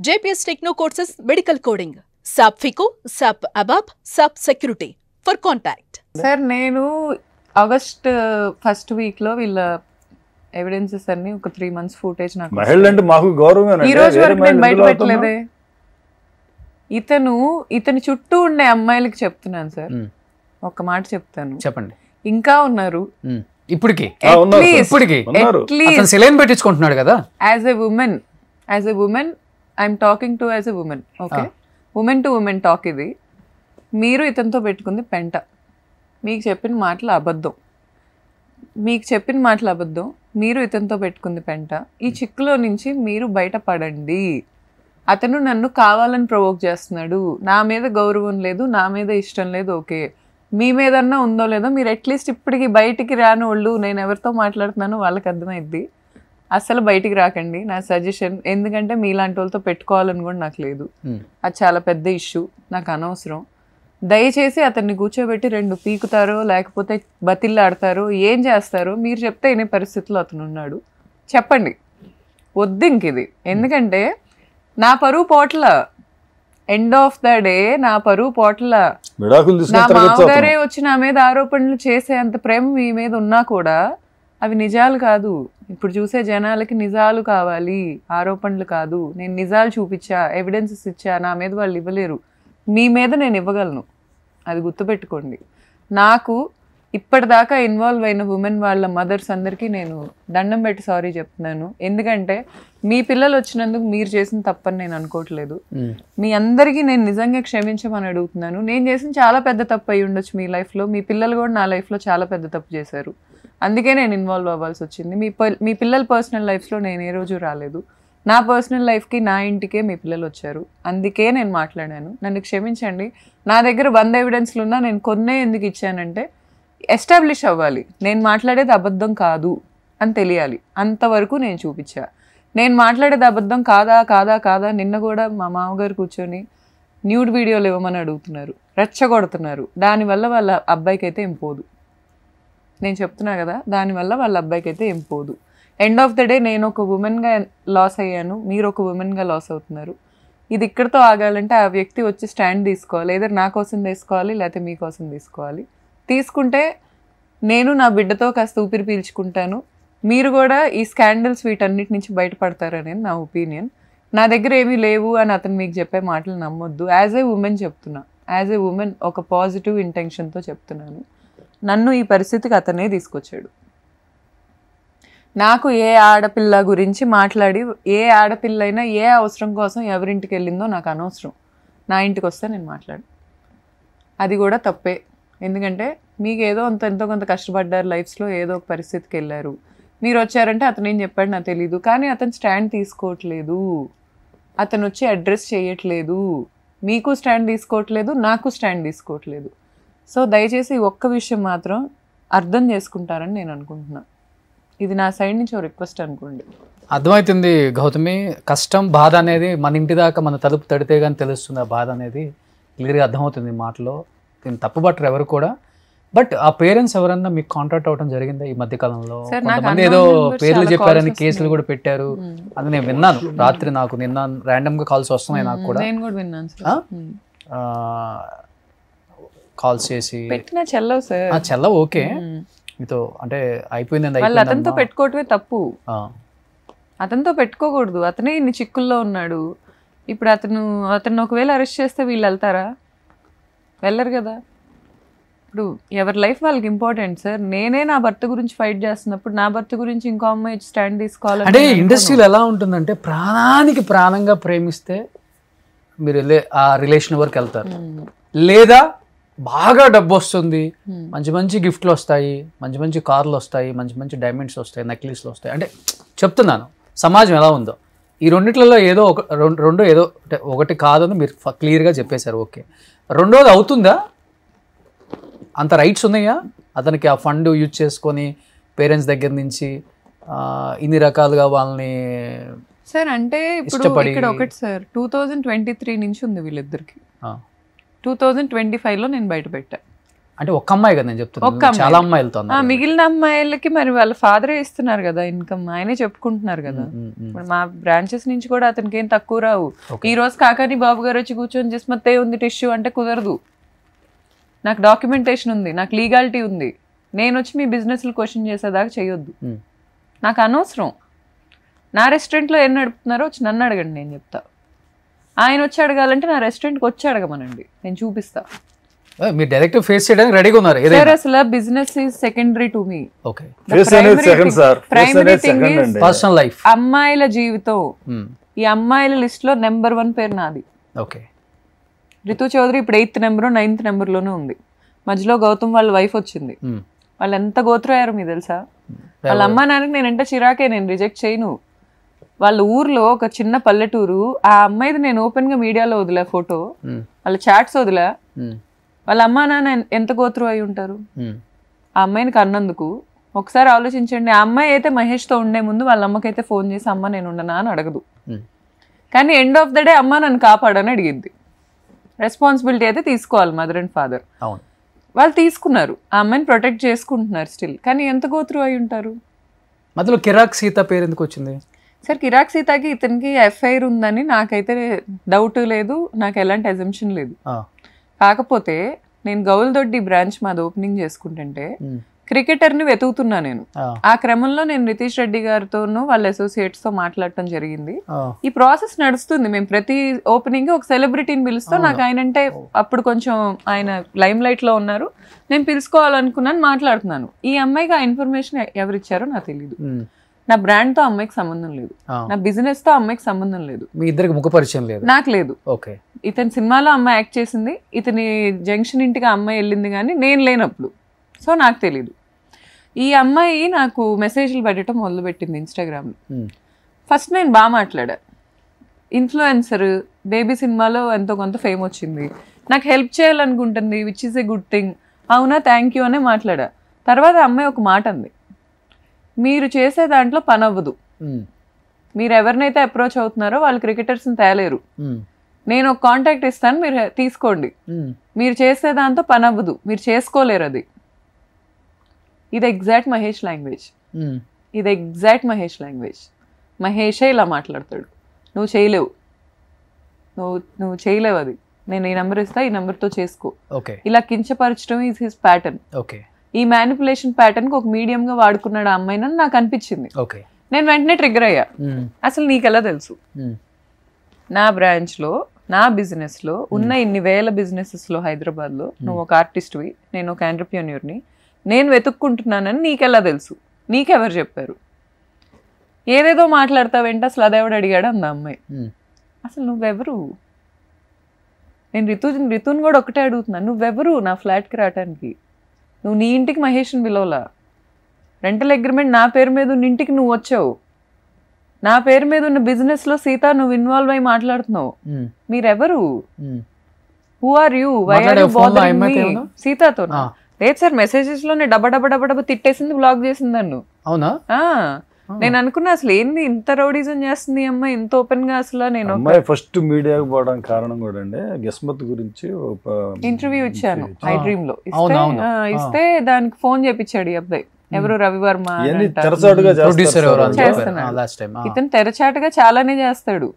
JPS Techno Courses Medical Coding, SAP FICO, SAP ABAP, SAP Security. For contact. Sir, నేను August first week లో వీళ్ళ evidences అన్ని ఒక 3 months footage నాకు మహిళ అంటే మాకు గౌరవమేనండి. ఈ రోజు వరకు నేను బయట పెట్టలేదే. ఇతని చుట్టూ ఉండే అమ్మాయిలకి చెప్తున్నాను సార్, ఒక మాట చెప్తాను, చెప్పండి. ఇంకా ఉన్నారు ఇప్పటికి సెలైన్ పెట్టించుకుంటున్నాడు కదా. As a women I'm talking to as a women. Okay, women to women talk. ఇది మీరు ఇతనితో పెట్టుకుంది పెంట. మీకు చెప్పిన మాటలు అబద్ధం, మీరు ఇతనితో పెట్టుకుంది పెంట. ఈ చిక్కులో నుంచి మీరు బయటపడండి. అతను నన్ను కావాలని ప్రొవోక్ చేస్తున్నాడు. నా మీద గౌరవం లేదు, నా మీద ఇష్టం లేదు. ఓకే, మీ మీదన్నా ఉందో లేదో మీరు అట్లీస్ట్ ఇప్పటికి బయటికి రాని వాళ్ళు, నేను ఎవరితో మాట్లాడుతున్నానో వాళ్ళకి అర్థమైద్ది. అసలు బయటికి రాకండి, నా సజెషన్. ఎందుకంటే మీలాంటి వాళ్ళతో పెట్టుకోవాలని కూడా నాకు లేదు. అది చాలా పెద్ద ఇష్యూ, నాకు అనవసరం. దయచేసి అతన్ని కూర్చోబెట్టి 2 పీకుతారో లేకపోతే బతిల్లాడతారో ఏం చేస్తారో మీరు చెప్తే వినే పరిస్థితిలో అతను ఉన్నాడు. చెప్పండి, వద్దు ఇంక ఇది. ఎందుకంటే నా పరువు పోట్ల, ఎండ్ ఆఫ్ ద డే నా పరువు పోట్ల. నా మామగారే వచ్చి నా మీద ఆరోపణలు చేసే అంత ప్రేమ మీ మీద ఉన్నా కూడా అవి నిజాలు కాదు. ఇప్పుడు చూసే జనాలకి నిజాలు కావాలి, ఆరోపణలు కాదు. నేను నిజాలు చూపించా, ఎవిడెన్సెస్ ఇచ్చా, నా మీద వాళ్ళు ఇవ్వలేరు. మీ మీద నేను ఇవ్వగలను, అది గుర్తుపెట్టుకోండి. నాకు ఇప్పటిదాకా ఇన్వాల్వ్ అయిన ఉమెన్ వాళ్ళ మదర్స్ అందరికీ నేను దండం పెట్టి సారీ చెప్తున్నాను. ఎందుకంటే మీ పిల్లలు వచ్చినందుకు మీరు చేసిన తప్పని నేను అనుకోవట్లేదు. మీ అందరికీ నేను నిజంగా క్షమించమని అడుగుతున్నాను. నేను చేసిన చాలా పెద్ద తప్పు అయి ఉండొచ్చు మీ లైఫ్లో, మీ పిల్లలు కూడా నా లైఫ్లో చాలా పెద్ద తప్పు చేశారు. అందుకే నేను ఇన్వాల్వ్ అవ్వాల్సి వచ్చింది. మీ పిల్లల పర్సనల్ లైఫ్లో నేను ఏ రోజు రాలేదు. నా పర్సనల్ లైఫ్కి, నా ఇంటికే మీ పిల్లలు వచ్చారు. అందుకే నేను మాట్లాడాను. నన్ను క్షమించండి. నా దగ్గర 100 ఎవిడెన్స్లు ఉన్నా నేను కొన్నే ఎందుకు ఇచ్చానంటే ఎస్టాబ్లిష్ అవ్వాలి, నేను మాట్లాడేది అబద్ధం కాదు అని తెలియాలి. అంతవరకు నేను చూపించా. నేను మాట్లాడేది అబద్ధం కాదా కాదా కాదా నిన్న కూడా మా మామగారు కూర్చొని న్యూడ్ వీడియోలు ఇవ్వమని అడుగుతున్నారు, రెచ్చగొడుతున్నారు. దానివల్ల వాళ్ళ అబ్బాయికి అయితే ఏం పోదు. నేను చెప్తున్నా కదా, దానివల్ల వాళ్ళ అబ్బాయికి అయితే ఏం పోదు. ఎండ్ ఆఫ్ ద డే నేను ఒక ఉమెన్గా లాస్ అయ్యాను, మీరు ఒక ఉమెన్గా లాస్ అవుతున్నారు. ఇది ఇక్కడితో ఆగాలంటే ఆ వ్యక్తి వచ్చి స్టాండ్ తీసుకోవాలి. ఏదో నా కోసం తీసుకోవాలి, లేకపోతే మీకోసం తీసుకోవాలి. తీసుకుంటే నేను నా బిడ్డతో కాస్త ఊపిరి పీల్చుకుంటాను. మీరు కూడా ఈ స్కాండల్స్ వీటన్నిటి నుంచి బయటపడతారనేది నా ఒపీనియన్. నా దగ్గర ఏమీ లేవు అని అతను మీకు చెప్పే మాటలు నమ్మొద్దు. యాజ్ ఏ ఉమెన్ చెప్తున్నా, యాజ్ ఏ ఉమెన్ ఒక పాజిటివ్ ఇంటెన్షన్తో చెప్తున్నాను. నన్ను ఈ పరిస్థితికి అతనే తీసుకొచ్చాడు. నాకు ఏ ఆడపిల్ల గురించి మాట్లాడి, ఏ ఆడపిల్ల అయినా ఏ అవసరం కోసం ఎవరింటికి వెళ్ళిందో నాకు అనవసరం. నా ఇంటికి వస్తే నేను మాట్లాడు, అది కూడా తప్పే. ఎందుకంటే మీకు ఏదో ఎంతో కొంత కష్టపడ్డారు లైఫ్స్లో, ఏదో ఒక పరిస్థితికి వెళ్ళారు. మీరు వచ్చారంటే అతను ఏం చెప్పాడు నాకు తెలీదు, కానీ అతను స్టాండ్ తీసుకోవట్లేదు, అతను వచ్చి అడ్రస్ చేయట్లేదు, మీకు స్టాండ్ తీసుకోవట్లేదు, నాకు స్టాండ్ తీసుకోవట్లేదు. సో దయచేసి ఒక్క విషయం మాత్రం అర్థం చేసుకుంటారని నేను అనుకుంటున్నాను. ఇది నా సైడ్ నుంచి ఒక రిక్వెస్ట్ అనుకోండి. అర్థమవుతుంది గౌతమి, కష్టం బాధ అనేది మన ఇంటి దాకా మన తలుపు తడితే కానీ తెలుస్తుంది. ఆ బాధ అనేది క్లియర్గా అర్థమవుతుంది మాటలో. దీన్ని తప్పుపట్టరు ఎవరు కూడా. బట్ ఆ పేరెంట్స్ ఎవరన్నా మీకు కాంటాక్ట్ అవ్వడం జరిగిందా ఈ మధ్య కాలంలో? కొంతమంది ఏదో పేర్లు చెప్పారని కేసులు కూడా పెట్టారు, అది నేను విన్నాను. రాత్రి నాకు నిన్న ర్యాండమ్ గా కాల్స్ వస్తున్నాయి నాకు కూడా. కాల్స్ చేసి చెల్లవు ఓకే మీతో అంటే అయిపోయింది, అతనితో పెట్టుకోవటమే తప్పు. అతనితో పెట్టుకోకూడదు. అతనే ఇన్ని చిక్కుల్లో ఉన్నాడు. ఇప్పుడు అతను ఒకవేళ అరెస్ట్ చేస్తే వీళ్ళు వెళ్తారా? వెళ్ళరు కదా. ఇప్పుడు ఎవరి లైఫ్ వాళ్ళకి ఇంపార్టెంట్ సార్. నేనే నా భర్త గురించి ఫైట్ చేస్తున్నప్పుడు నా భర్త గురించి ఇంకో అమ్మాయి స్టాండ్ తీసుకోవాలి అంటే ఇండస్ట్రీలో ఎలా ఉంటుందంటే, ప్రాణానికి ప్రాణంగా ప్రేమిస్తే మీరు వెళ్ళే ఆ రిలేషన్ వరకు వెళ్తారు. లేదా బాగా డబ్బు వస్తుంది, మంచి మంచి గిఫ్ట్లు వస్తాయి, మంచి మంచి కార్లు వస్తాయి, మంచి మంచి డైమండ్స్ వస్తాయి, నెక్లెస్లు వస్తాయి. అంటే చెప్తున్నాను సమాజం ఎలా ఉందో. ఈ రెండిట్లలో ఏదో రెండో ఏదో ఒకటి కాదని మీరు క్లియర్గా చెప్పేశారు. ఓకే, రెండోది అవుతుందా? అంత రైట్స్ ఉన్నాయా అతనికి? ఆ ఫండ్ యూజ్ చేసుకొని పేరెంట్స్ దగ్గర నుంచి ఇన్ని రకాలుగా వాళ్ళని సార్ అంటే ఇప్పుడు ఇక్కడ ఒకటి సార్, 2023 నుంచి ఉంది వీళ్ళిద్దరికి. 2025లో నేను బయట పెట్టా. అంటే ఒక్క అమ్మాయి కదా నేను చెప్తున్నాను, చాలా అమ్మాయిలతో మిగిలిన అమ్మాయిలకి మరి వాళ్ళ ఫాదరే ఇస్తున్నారు కదా ఇన్కమ్, ఆయనే చెప్పుకుంటున్నారు కదా. మా బ్రాంచెస్ నుంచి కూడా అతనికి ఏం తక్కువ రావు. ఈ రోజు కాకాని బాబు గారు వచ్చి కూర్చొని జిస్మత్తే ఉంది టిష్యూ అంటే కుదరదు. నాకు డాక్యుమెంటేషన్ ఉంది, నాకు లీగాలిటీ ఉంది. నేను వచ్చి మీ బిజినెస్లు క్వశ్చన్ చేసేదాకా చేయొద్దు, నాకు అనవసరం. నా రెస్టారెంట్లో ఏం నడుపుతున్నారో వచ్చి నన్ను అడగండి, నేను చెప్తా. ఆయన వచ్చి అడగాలంటే నా రెస్టారెంట్కి వచ్చి అడగమనండి, నేను చూపిస్తా. మీరు డైరెక్ట్ ఫేస్ చేయడానికి రెడీగా ఉన్నారు. అసలు business is secondary to me. Okay, primary thing is personal life. అమ్మాయిల జీవితం. ఈ అమ్మాయిల లిస్ట్ లో నెంబర్ 1 పేరు నాది. ఓకే, రితు చౌదరి ఇప్పుడు 8th నెంబర్ 9th నెంబర్లోనే ఉంది. మధ్యలో గౌతమ్ వాళ్ళ వైఫ్ వచ్చింది. వాళ్ళు ఎంత గోత్రయ్యారు మీకు తెలుసా? వాళ్ళ అమ్మా నాన్నకి నేనంటే చిరాకే, నేను రిజెక్ట్ చేయను. వాళ్ళ ఊర్లో ఒక చిన్న పల్లెటూరు, ఆ అమ్మాయిది నేను ఓపెన్ గా మీడియాలో వదిలే ఫోటో, వాళ్ళ చాట్స్ వదిలే. వాళ్ళ అమ్మా నాన్న ఎంత గోత్రం అయి ఉంటారు ఆ అమ్మాయిని కన్నందుకు? ఒకసారి ఆలోచించండి. ఆ అమ్మాయి అయితే మహేష్తో ఉండే ముందు వాళ్ళ అమ్మకైతే ఫోన్ చేసి అమ్మ నేను ఉండనా అని అడగదు, కానీ ఎండ్ ఆఫ్ ద డే అమ్మ నన్ను కాపాడని అడిగిద్ది. రెస్పాన్సిబిలిటీ అయితే తీసుకోవాలి మదర్ అండ్ ఫాదర్. వాళ్ళు తీసుకున్నారు, ఆ అమ్మాయిని ప్రొటెక్ట్ చేసుకుంటున్నారు స్టిల్, కానీ ఎంత గోత్రం అయి ఉంటారు? మధ్యలో కిరాక్ సీత పేరు ఎందుకు వచ్చింది సార్? కిరాక్ సీతకి ఇతనికి ఎఫ్ఐఆర్ ఉందని నాకైతే డౌట్ లేదు, నాకు ఎలాంటి అజంప్షన్ లేదు. కాకపోతే నేను గౌల్దొడ్డి బ్రాంచ్ మాది ఓపెనింగ్ చేసుకుంటుంటే క్రికెటర్ని వెతుకుతున్నా నేను. ఆ క్రమంలో నేను నితీష్ రెడ్డి గారితోనూ వాళ్ళ అసోసియేట్స్ తో మాట్లాడటం జరిగింది. ఈ ప్రాసెస్ నడుస్తుంది. మేము ప్రతి ఓపెనింగ్ ఒక సెలబ్రిటీని పిలుస్తాం. నాకు ఆయన అంటే అప్పుడు కొంచెం ఆయన లైమ్ లైట్ లో ఉన్నారు, నేను పిలుచుకోవాలనుకున్నాను, మాట్లాడుతున్నాను. ఈ అమ్మాయికి ఆ ఇన్ఫర్మేషన్ ఎవరిచ్చారో నాకు తెలియదు. నా బ్రాండ్ తో అమ్మాయికి సంబంధం లేదు, నా బిజినెస్ తో అమ్మాయికి సంబంధం లేదు, మీ ఇద్దరికి ముఖ పరిచయం లేదు, నాకు లేదు. ఓకే, ఇతని సినిమాలో అమ్మాయి యాక్ట్ చేసింది, ఇతని జంక్షన్ ఇంటికి అమ్మాయి వెళ్ళింది, కానీ నేను లేనప్పుడు, సో నాకు తెలీదు. ఈ అమ్మాయి నాకు మెసేజ్లు పెట్టడం మొదలుపెట్టింది ఇన్స్టాగ్రామ్లో. ఫస్ట్ నేను బాగా మాట్లాడా, ఇన్ఫ్లుయెన్సర్, బేబీ సినిమాలో ఎంతో కొంత ఫేమ్ వచ్చింది, నాకు హెల్ప్ చేయాలనుకుంటుంది, which is a good thing. అవునా, థ్యాంక్ యూ అనే మాట్లాడా. తర్వాత అమ్మాయి ఒక మాట అంది, మీరు చేసే దాంట్లో పని అవ్వదు, మీరు ఎవరినైతే అప్రోచ్ అవుతున్నారో వాళ్ళు క్రికెటర్స్ని తేలేరు, నేను ఒక కాంటాక్ట్ ఇస్తాను, మీరు తీసుకోండి, మీరు చేసే దాంతో పని అవ్వదు, మీరు చేసుకోలేరు అది. ఇది ఎగ్జాక్ట్ మహేష్ లాంగ్వేజ్, ఇది ఎగ్జాక్ట్ మహేష్ లాంగ్వేజ్. మహేషే ఇలా మాట్లాడతాడు, నువ్వు చేయలేవు, నువ్వు చేయలేవు అది, నేను ఈ నెంబర్ ఇస్తా, ఈ నెంబర్తో చేసుకో. ఇలా కించపరచడం ఈజ్ హిస్ ప్యాటర్న్. ఈ మ్యానిపులేషన్ ప్యాటర్న్ కి ఒక మీడియం గా వాడుకున్నాడు ఆ అమ్మాయిని నాకు అనిపించింది. నేను వెంటనే ట్రిగ్గర్ అయ్యా. అసలు నీకెలా తెలుసు? నా బ్రాంచ్ లో, నా బిజినెస్ లో ఉన్న ఇన్ని వేల బిజినెసెస్ లో హైదరాబాద్ లో నువ్వు ఒక ఆర్టిస్ట్వి, నేను ఒక ఎంటర్‌ప్రెన్యూర్ని, నేను వెతుక్కుంటున్నానని నీకెలా తెలుసు? నీకెవరు చెప్పారు? ఏదేదో మాట్లాడతావేంటి, అసలు అదేవాడు అడిగాడు అంద అమ్మాయి. అసలు నువ్వెవరు? నేను రితుని కూడా ఒకటే అడుగుతున్నాను, నువ్వెవరు నా ఫ్లాట్కి రావటానికి? నువ్వు నీ ఇంటికి మహేష్ని పిలవలా, రెంటల్ అగ్రిమెంట్ నా పేరు మీద ఉన్న ఇంటికి నువ్వు వచ్చావు, నా పేరు మీద ఉన్న బిజినెస్ లో సీత నువ్వు ఇన్వాల్వ్ అయి మాట్లాడుతున్నావు. మీరెవరు? Who are you? Why are you bothering me? సీతతో లేదు సార్, మెసేజెస్ లోనే డబ్బ తిట్టేసింది, బ్లాక్ చేసింది నన్ను. అవునా? నేను అనుకున్నా అసలు ఏంది ఇంత రౌడీజం చేస్తుంది అమ్మాయి ఇంత ఓపెన్ గా. అసలు నేను ఫస్ట్ మీడియాకి పోవడానికి కారణం కూడా అండి గిస్మత్ గురించి ఇంటర్వ్యూ ఇచ్చాను ఐ డ్రీమ్ లో. ఇస్తే దానికి ఫోన్ చేపించాడు ఈ అబ్బాయి, ఎవరు రవివర్మ తెరచాటుగా చేస్తున్నాడు. ఇతను తెరచాటుగా చాలానే చేస్తాడు.